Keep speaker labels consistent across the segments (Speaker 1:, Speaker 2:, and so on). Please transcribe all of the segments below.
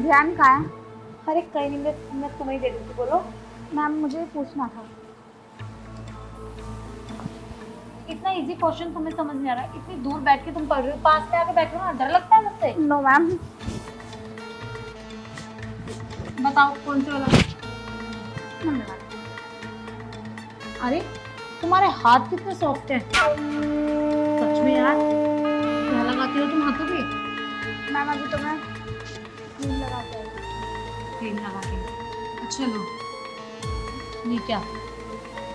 Speaker 1: ध्यान कहाँ है?
Speaker 2: अरे कहीं नहीं, मैं तुम्हें ही दे दूँगी, बोलो।
Speaker 1: मैम मुझे पूछना था।
Speaker 2: इतना इजी क्वेश्चन तुम्हें समझ नहीं आ रहा? इतनी दूर बैठ के तुम पढ़ रहे हो, पास में आके बैठो ना, डर लगता है मुझसे।
Speaker 1: No ma'am.
Speaker 2: बताओ कौन से वाला? अरे तुम्हारे हाथ कितने सॉफ्ट हैं। सच में यार, क्या लगाती हो तुम हाथों पे?
Speaker 1: मैम अभी तो मैं क्रीम लगा के आई।
Speaker 2: क्रीम लगा के? अच्छा लो, ये क्या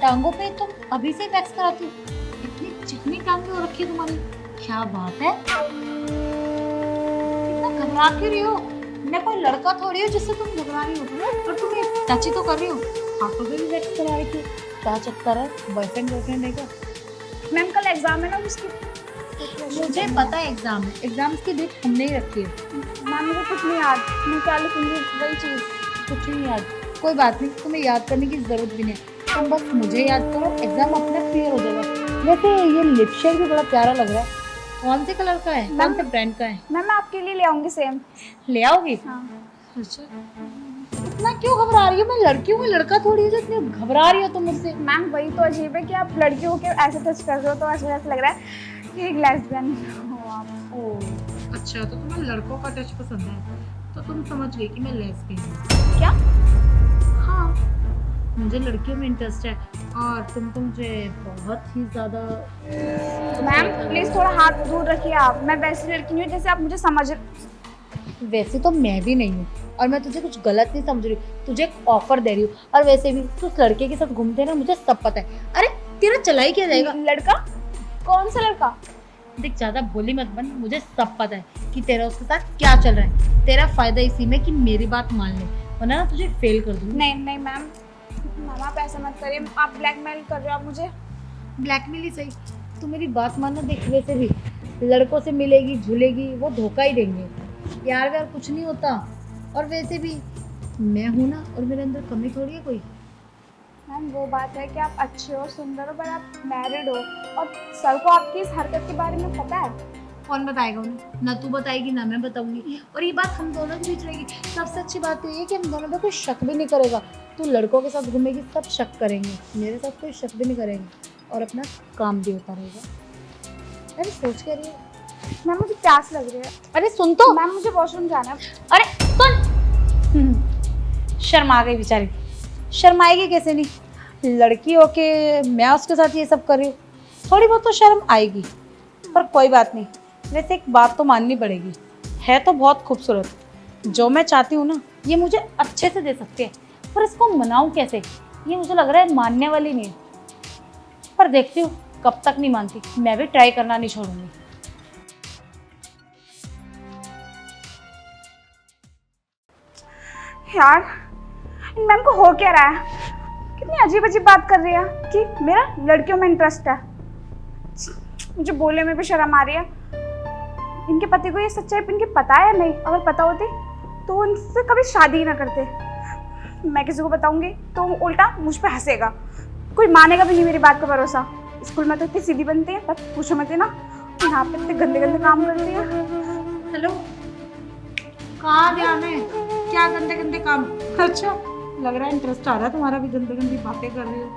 Speaker 2: टांगों पे तुम अभी से वैक्स कराती हो? इतनी चिकनी टांगे हो रखी है तुम्हारी, क्या बात है। इतना घबरा क्यों रही हो? मैं कोई लड़का थोड़ी हूँ जिससे तुम घबरा रही हो, और तुम ये टच ही तो कर रही हो, हाथों पे भी वैक्स करा रही थी। क्या चक्कर है, बॉयफ्रेंड है क्या?
Speaker 1: मैम कल एग्जाम है ना उसकी।
Speaker 2: मुझे पता है एग्जाम है, एग्जाम्स की डेट हमने ही रखी है।
Speaker 1: मैम मुझे कुछ नहीं याद, मैं क्या लिखूंगी वही चीज़।
Speaker 2: कुछ नहीं याद? कोई बात नहीं, तुम्हें याद करने की जरूरत भी नहीं है, तुम बस मुझे याद करो, एग्जाम अपना क्लियर हो जाएगा। वैसे ये लिप शेड भी बड़ा प्यारा लग रहा है, कौन से कलर का है, कौन से ब्रांड का है?
Speaker 1: मैम मैं आपके लिए ले आऊंगी सेम।
Speaker 2: ले आओगी?
Speaker 1: हाँ।
Speaker 2: अच्छा, इतना क्यों घबरा रही हो? मैं लड़की हूँ, मैं लड़का थोड़ी हूँ जो इतनी घबरा रही हो तुम मुझसे।
Speaker 1: मैम वही तो अजीब है कि आप लड़की हो के ऐसे टच कर रहे हो, तो ऐसा लग रहा है कि एक लेस्बियन हो आप।
Speaker 2: ओह अच्छा, तो तुम्हें लड़कों का टच पसंद है, तो तुम समझ गई कि मैं लेस्बियन हूँ।
Speaker 1: क्या?
Speaker 2: हाँ, मुझे लड़कियों में इंटरेस्ट है, और तुम तो मुझे बहुत ही ज़्यादा।
Speaker 1: मैम प्लीज थोड़ा हाथ दूर रखिए आप, मैं वैसी लड़की नहीं हूँ जैसे आप मुझे समझ।
Speaker 2: वैसे तो मैं भी नहीं हूँ, और मैं तुझे कुछ गलत नहीं समझ रही, तुझे एक ऑफर दे रही हूँ। और वैसे भी तू उस लड़के के साथ घूमते है ना, मुझे सब पता है। अरे तेरा चला ही क्या जाएगा?
Speaker 1: लड़का? कौन सा लड़का?
Speaker 2: देख, ज्यादा बोली मत बन, मुझे सब पता है कि तेरा उसके साथ क्या चल रहा है। तेरा फायदा इसी में कि मेरी बात मान ले, वरना ना तुझे फेल कर दूंगी।
Speaker 1: नहीं नहीं मैम, मैम आप ऐसा मत करिए, आप ब्लैकमेल कर रहे हो आप मुझे।
Speaker 2: ब्लैकमेल ही सही, तू मेरी बात मानना। देख, वैसे भी लड़कों से मिलेगी झूलेगी, वो धोखा ही देंगे, यार व्यार कुछ नहीं होता। और वैसे भी मैं हूं ना, और मेरे अंदर कमी थोड़ी है कोई।
Speaker 1: मैम वो बात है कि आप अच्छे हो, सुंदर हो, पर आप मैरिड हो, और सर को आपकी इस हरकत के बारे में पता है।
Speaker 2: कौन बताएगा उन्हें? ना तू बताएगी ना मैं बताऊंगी, और ये बात हम दोनों के बीच रहेगी। सबसे अच्छी बात तो ये है कि हम दोनों पे कोई शक भी नहीं करेगा। तू लड़कों के साथ घूमेगी, सब शक करेंगे, मेरे साथ कोई शक भी नहीं करेंगे, और अपना काम भी होता रहेगा। अरे सोच के रही है।
Speaker 1: मैम मुझे प्यास लग रही है।
Speaker 2: अरे सुन तो।
Speaker 1: मैम मुझे वॉशरूम जाना है।
Speaker 2: अरे सुन। शर्मा गई बेचारी। शर्माएगी कैसे नहीं, लड़की होके मैं उसके साथ ये सब कर रही हूँ, थोड़ी बहुत तो शर्म आएगी। पर कोई बात नहीं, वैसे एक बात तो माननी पड़ेगी, है तो बहुत खूबसूरत। जो मैं चाहती हूँ ना, ये मुझे अच्छे से दे सकते हैं, पर इसको मनाऊँ कैसे, ये मुझे लग रहा है मानने वाली नहीं है। पर देखती हूँ कब तक नहीं मानती, मैं भी ट्राई करना नहीं छोड़ूंगी।
Speaker 1: यार इन मैम को हो क्या रहा है, कितनी अजीब अजीब बात कर रही है कि मेरा लड़कियों में इंटरेस्ट है। मुझे बोलने में भी शर्म आ रही है। इनके पति को ये सच्चाई इनके पता है या नहीं? अगर पता होती तो वो इनसे कभी शादी ही ना करते। मैं किसी को बताऊंगी तो वो उल्टा मुझ पे हंसेगा, कोई मानेगा भी नहीं मेरी बात का भरोसा। स्कूल में तो इतनी सीधी बनती है, पर पूछो मत ना, यहाँ पे इतने गंदे गंदे काम करती है।
Speaker 2: हेलो, कहाँ ध्यान है? क्या गंदे गंदे काम? अच्छा, लग रहा है इंटरेस्ट आ रहा है तुम्हारा भी, गंदे गंदी बातें कर रही हो।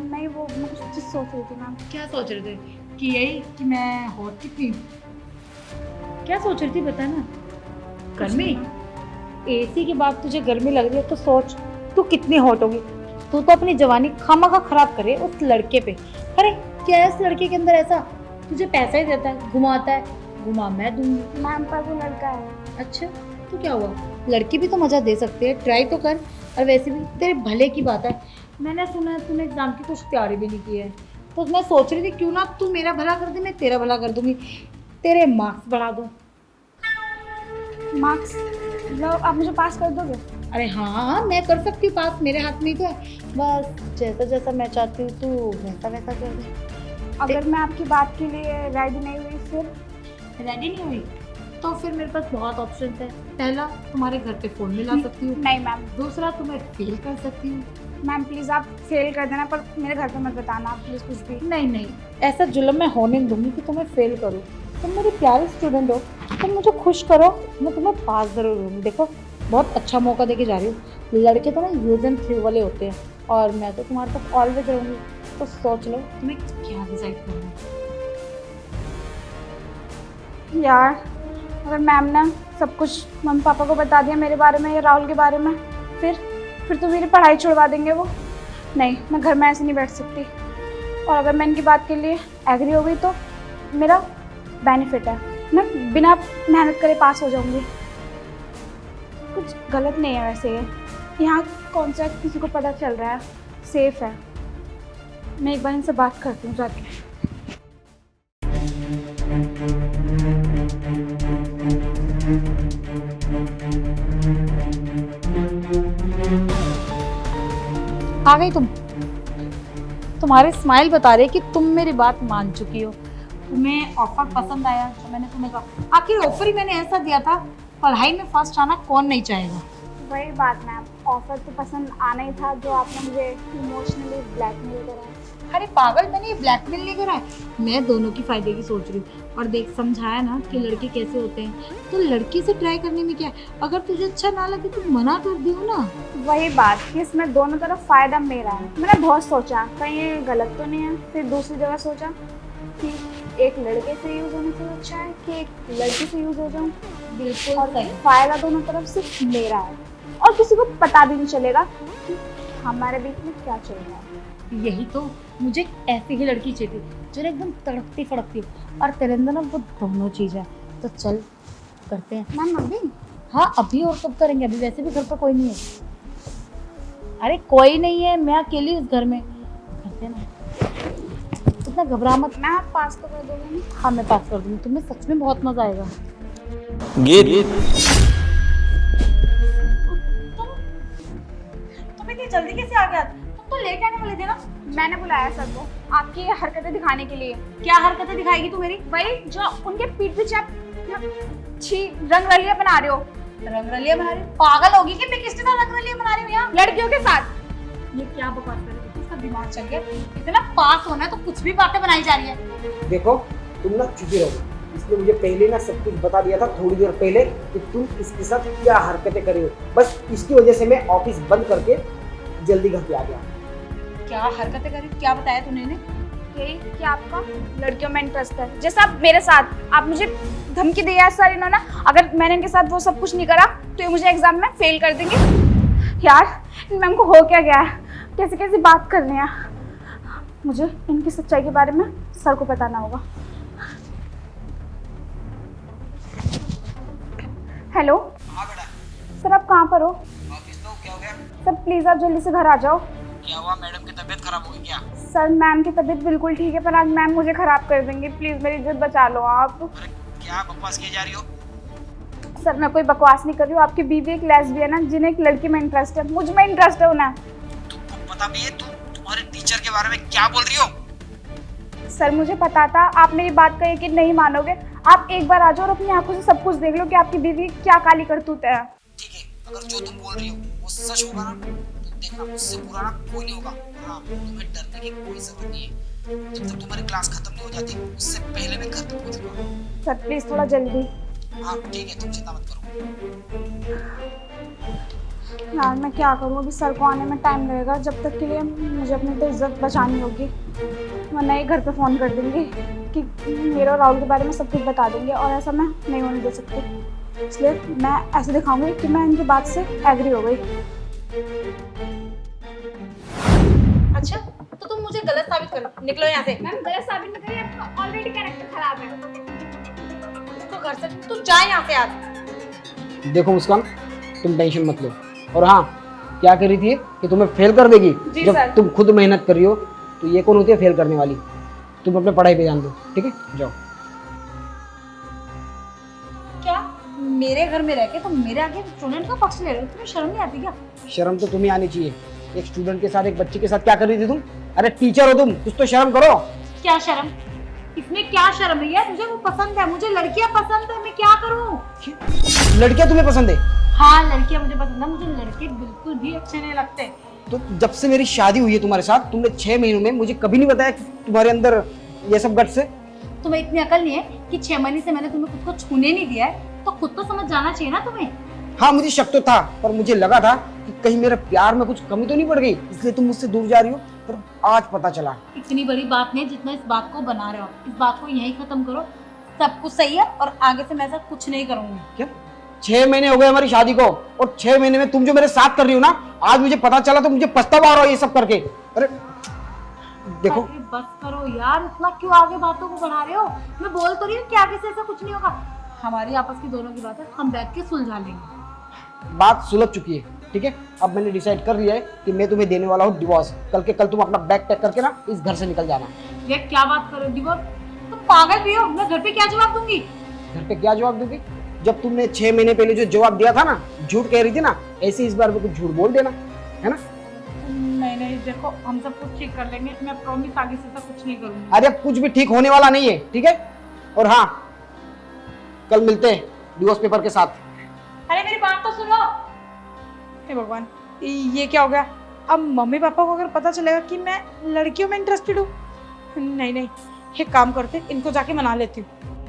Speaker 1: नहीं वो मैं कुछ चीज़ सोच रही थी मैम।
Speaker 2: क्या सोच रहे थे? कि यही कि मैं हॉट कितनी हूँ? क्या सोच रही थी बता ना। गर्मी? एसी के बाद तुझे गर्मी लग रही है तो सोच तू कितनी हॉट होगी। तू तो अपनी जवानी खामखा खराब करे उस लड़के पे। अरे क्या है उस लड़के के अंदर ऐसा? तुझे पैसा ही देता है, घुमाता है, घुमा मैं दूंगी।
Speaker 1: मैम पर वो लड़का है।
Speaker 2: अच्छा, तो क्या हुआ, लड़की भी तो मजा दे सकती है, ट्राई तो कर। और वैसे भी तेरे भले की बात है, मैंने सुना है तूने एग्जाम की कुछ तैयारी भी नहीं की है, तो मैं सोच रही थी क्यों ना तू मेरा भला कर दे, मैं तेरा भला कर दूंगी, तेरे मार्क्स बढ़ा दूँ।
Speaker 1: मार्क्स मतलब आप मुझे पास कर दोगे?
Speaker 2: अरे हाँ हाँ, मैं कर सकती हूँ पास, मेरे हाथ में ही तो है। बस जैसा जैसा मैं चाहती हूँ तू वैसा वैसा कर दे।
Speaker 1: अगर मैं आपकी बात के लिए रेडी नहीं हुई फिर?
Speaker 2: रेडी नहीं हुई तो फिर मेरे पास बहुत ऑप्शन है। पहला, तुम्हारे घर पे फ़ोन में ला सकती हूँ।
Speaker 1: नहीं मैम।
Speaker 2: दूसरा, तुम्हें फेल कर सकती हूँ।
Speaker 1: मैम प्लीज़ आप फेल कर देना, पर मेरे घर पे मत बताना आप प्लीज़ कुछ भी।
Speaker 2: नहीं नहीं, ऐसा जुल्म मैं होने नहीं दूंगी कि तुम्हें फेल करूँ। तुम मेरी प्यारी स्टूडेंट हो, तुम मुझे खुश करो, मैं तुम्हें पास जरूर दूँगी। देखो बहुत अच्छा मौका देके जा रही हूँ। लड़के तो ना यूज एंड थ्रू वाले होते हैं और मैं तो तुम्हारे साथ ऑलवेज रहूँगी। तो सोच लो तुम्हें क्या डिसाइड करना है।
Speaker 1: यार अगर मैम ने सब कुछ मम्मी पापा को बता दिया मेरे बारे में या राहुल के बारे में, फिर तो मेरी पढ़ाई छुड़वा देंगे वो। नहीं, मैं घर में ऐसे नहीं बैठ सकती। और अगर मैं इनकी बात के लिए एग्री हो गई तो मेरा बेनिफिट है, मैं बिना मेहनत करे पास हो जाऊंगी। कुछ गलत नहीं है वैसे ये। यहाँ कौन सा किसी को पता चल रहा है, सेफ है। मैं एक बार इनसे बात करती हूँ जाके।
Speaker 2: आ गई तुम। तुम्हारी स्माइल बता रही है कि तुम मेरी बात मान चुकी हो। तुम्हें ऑफर पसंद आया तो मैंने तुम्हें कहा, आखिर ऑफर ही मैंने ऐसा दिया था, पढ़ाई में फर्स्ट आना कौन नहीं चाहेगा।
Speaker 1: वही बात मैम, ऑफर तो पसंद आना ही था जो आपने मुझे इमोशनली ब्लैकमेल करा है।
Speaker 2: अरे पागल, मैंने ये ब्लैकमेल नहीं करा है, मैं दोनों की फायदे की सोच रही हूँ। और देख, समझाया ना कि लड़के कैसे होते हैं, तो लड़की से ट्राई करने में क्या है। अगर तुझे अच्छा ना लगे तो मना कर दियो ना।
Speaker 1: वही बात कि इसमें दोनों तरफ फायदा मेरा है। मैंने बहुत सोचा कहीं ये गलत तो नहीं है, फिर दूसरी जगह सोचा कि एक लड़के से यूज होने से अच्छा है कि एक लड़की से यूज हो जाऊँ।
Speaker 2: बिल्कुल
Speaker 1: और
Speaker 2: सही।
Speaker 1: फायदा दोनों तरफ सिर्फ मेरा है और किसी को पता भी नहीं चलेगा कि हमारे बीच में क्या चल रहा है।
Speaker 2: यही तो, मुझे ऐसी ही लड़की चाहिए जो एकदम तड़कती फड़कती हो, और तेरे अंदर ना वो दोनों चीज़ है। तो चल करते हैं।
Speaker 1: मैम अभी?
Speaker 2: हाँ अभी, और कब करेंगे, अभी वैसे भी घर पर कोई नहीं है। अरे कोई नहीं है, मैं अकेली उस घर में। करते हैं ना, इतना घबरा मत।
Speaker 1: मैं आप पास तो कर दोगे ना?
Speaker 2: हाँ मैं पास कर दूँगी, तुम्हें सच में बहुत मजा आएगा। तुम इतनी जल्दी कैसे आ गया? तुम तो लेट आने वाले थे ना।
Speaker 1: मैंने बुलाया सर को आपकी ये हरकतें दिखाने के लिए।
Speaker 2: क्या हरकतें दिखाएगी तू मेरी?
Speaker 1: वही जो उनके पीठ पीछे आप छी रंग रलिया बना रहे हो।
Speaker 2: रंगरलिया बना रही हूँ? पागल होगी कि मैं किसके साथ रंगरलिया बना रही हूँ यहाँ?
Speaker 1: लड़कियों के साथ।
Speaker 2: ये क्या बकवास कर रही है? इसका दिमाग चल गया। इतना पास होना है तो कुछ भी बातें बनाई जा रही है।
Speaker 3: देखो तुम ना चुप ही रहो। इसने मुझे पहले ना सब कुछ बता दिया था थोड़ी देर पहले कि तुम इसके साथ क्या हरकतें कर रही हो। बस इसकी वजह से मैं ऑफिस बंद करके जल्दी घर पे आ गया।
Speaker 2: क्या हरकतें करी? क्या बताया तूने इन्हें?
Speaker 1: यही कि आपका लड़कियों में इंटरेस्ट है, जैसा आप मेरे साथ। आप मुझे धमकी दी है सर इन्होंने, अगर मैंने इनके साथ वो सब कुछ नहीं करा तो ये मुझे एग्जाम में फेल कर देंगे। यार इन मैम को हो क्या गया है, कैसे कैसे बात कर रहे हैं। मुझे इनकी सच्चाई के बारे में सर को बताना होगा। हेलो
Speaker 3: हाँ बेटा।
Speaker 1: सर, आप कहाँ पर हो?
Speaker 3: ऑफिस तो क्या हो गया?
Speaker 1: सर प्लीज़ आप जल्दी से घर आ जाओ।
Speaker 3: क्या हुआ, मैडम की तबीयत खराब हो गई क्या?
Speaker 1: सर मैम की तबीयत बिल्कुल ठीक है, पर आज मैम मुझे ख़राब कर देंगे। प्लीज़ मेरी इज्जत बचा लो आप।
Speaker 3: अरे क्या बकवास किए जा रही हो?
Speaker 1: सर मैं कोई बकवास नहीं कर रही हूँ। आपकी बीवी एक लेस्बियन है जिन्हें एक लड़की में इंटरेस्ट है, मुझ में इंटरेस्ट है उन्हें।
Speaker 3: तुमको पता भी है तुम तुम्हारे टीचर के बारे में क्या बोल रही हो?
Speaker 1: सर मुझे पता था, आप मेरी बात का यकीन नहीं मानोगे। आप एक बार आ जाओ और अपनी आंखों से सब कुछ देख लो कि आपकी बीवी क्या काली करतूत है।
Speaker 3: ठीक है, अगर जो तुम बोल रही हो वो सच होगा ना तो देखना मुझसे बुरा ना कोई नहीं होगा। हाँ, तुम्हें डरने की कोई जरूरत नहीं है। जब तक तुम्हारी क्लास खत्म नहीं हो जाती उससे पहले मैं घर पे पहुंचूंगा।
Speaker 1: सर प्लीज़ थोड़ा जल्दी।
Speaker 3: हाँ ठीक है, तुम चिंता मत करो।
Speaker 1: यार मैं क्या करूँ, अभी सर को आने में टाइम लगेगा। जब तक के लिए मुझे अपनी तो इज्जत बचानी होगी, वरना ये घर पे फ़ोन कर देंगे कि मेरे और राहुल के बारे में सब कुछ बता देंगे, और ऐसा मैं नहीं होने दे सकती। इसलिए मैं ऐसे दिखाऊंगी कि मैं इनकी बात से एग्री हो गई।
Speaker 2: अच्छा तो तुम मुझे गलत साबित करो, निकलो यहाँ से।
Speaker 1: मैम गलत साबित नहीं करिए, आपका ऑलरेडी कैरेक्टर खराब है।
Speaker 2: तो घर से तू जा यहाँ से आज।
Speaker 3: देखो मुस्कान, तुम टेंशन मत लो। और हाँ, क्या कर रही थी कि तुम्हें फेल कर देगी?
Speaker 1: जी
Speaker 3: जब
Speaker 1: सर।
Speaker 3: तुम खुद मेहनत कर रही हो तो ये कौन होती है फेल करने वाली? तुम अपने पढ़ाई पे ध्यान दो, ठीक है? जाओ।
Speaker 2: क्या मेरे घर में रह के तुम मेरे आगे स्टूडेंट का पक्ष ले रहे हो? तुम्हें शर्म नहीं आती क्या?
Speaker 3: शर्म तो तुम्हें आनी चाहिए। एक स्टूडेंट के साथ, एक बच्चे के साथ क्या कर रही थी तुम? अरे टीचर हो तुम, कुछ तो शर्म करो।
Speaker 2: क्या शर्म? इसमें क्या शर्म है? तुझे वो पसंद है, मुझे लड़कियां पसंद है, मैं क्या करूं?
Speaker 3: लड़कियां तुम्हें पसंद है?
Speaker 2: हाँ लड़कियां मुझे पसंद है, मुझे लड़के बिल्कुल भी अच्छे नहीं लगते।
Speaker 3: तो जब से मेरी शादी हुई है तुम्हारे साथ, तुमने 6 महीनों में मुझे कभी नहीं बताया कि तुम्हारे अंदर ये सब गट्स है।
Speaker 2: तुम्हें इतनी अकल नहीं है कि 6 महीने से मैंने तुम्हें खुद को छूने नहीं दिया है, तो खुद तो समझ जाना चाहिए ना तुम्हें।
Speaker 3: हाँ मुझे शक तो था, पर मुझे लगा था कि कहीं मेरे प्यार में कुछ कमी तो नहीं पड़ गई, इसलिए तुम मुझसे दूर जा रही हो, पर आज पता चला।
Speaker 2: इतनी बड़ी बात नहीं जितना इस बात को बना रहे हो, इस बात को यहीं खत्म करो। सब कुछ सही है और आगे से मैं ऐसा कुछ नहीं करूंगी।
Speaker 3: क्या 6 महीने हो गए हमारी शादी को, और 6 महीने में तुम जो मेरे साथ कर रही हो ना, आज मुझे पता चला तो मुझे पछतावा आ रहा है ये सब करके। अरे देखो
Speaker 2: अरे बस करो यार, इतना क्यों आगे बातों को बढ़ा रहे हो? मैं बोल तो रही हूँ कि आगे से ऐसा कुछ नहीं होगा। हमारी आपस की दोनों की बात है, हम बैठ के सुलझा लेंगे।
Speaker 3: बात सुलझ चुकी है, ठीक है। अब मैंने डिसाइड कर लिया है कि मैं तुम्हें देने वाला हूँ डिवोर्स। कल के कल तुम अपना बैग पैक करके ना इस घर से निकल जाना।
Speaker 2: ये क्या बात कर रहे हो डिवोर्स? तुम पागल भी हो? मैं घर पे क्या जवाब दूंगी?
Speaker 3: घर पे क्या जवाब दोगी? जब तुमने 6 महीने पहले जो जवाब दिया था ना, झूठ कह रही थी ना, ऐसे इस बार में कुछ झूठ बोल देना, है ना।
Speaker 2: नहीं देखो, हम सब कुछ ठीक कर लेंगे, मैं प्रॉमिस आगे से ऐसा कुछ नहीं करूंगी।
Speaker 3: अरे अब कुछ भी ठीक होने वाला नहीं है, ठीक है। और हाँ, कल मिलते हैं डिवोर्स पेपर के साथ।
Speaker 2: अरे मेरी बात तो सुनो।
Speaker 1: हे भगवान, ये क्या हो गया? अब मम्मी पापा को अगर पता चलेगा कि मैं लड़कियों में इंटरेस्टेड हूँ, नहीं, एक काम करते, इनको जाके मना लेती हूँ।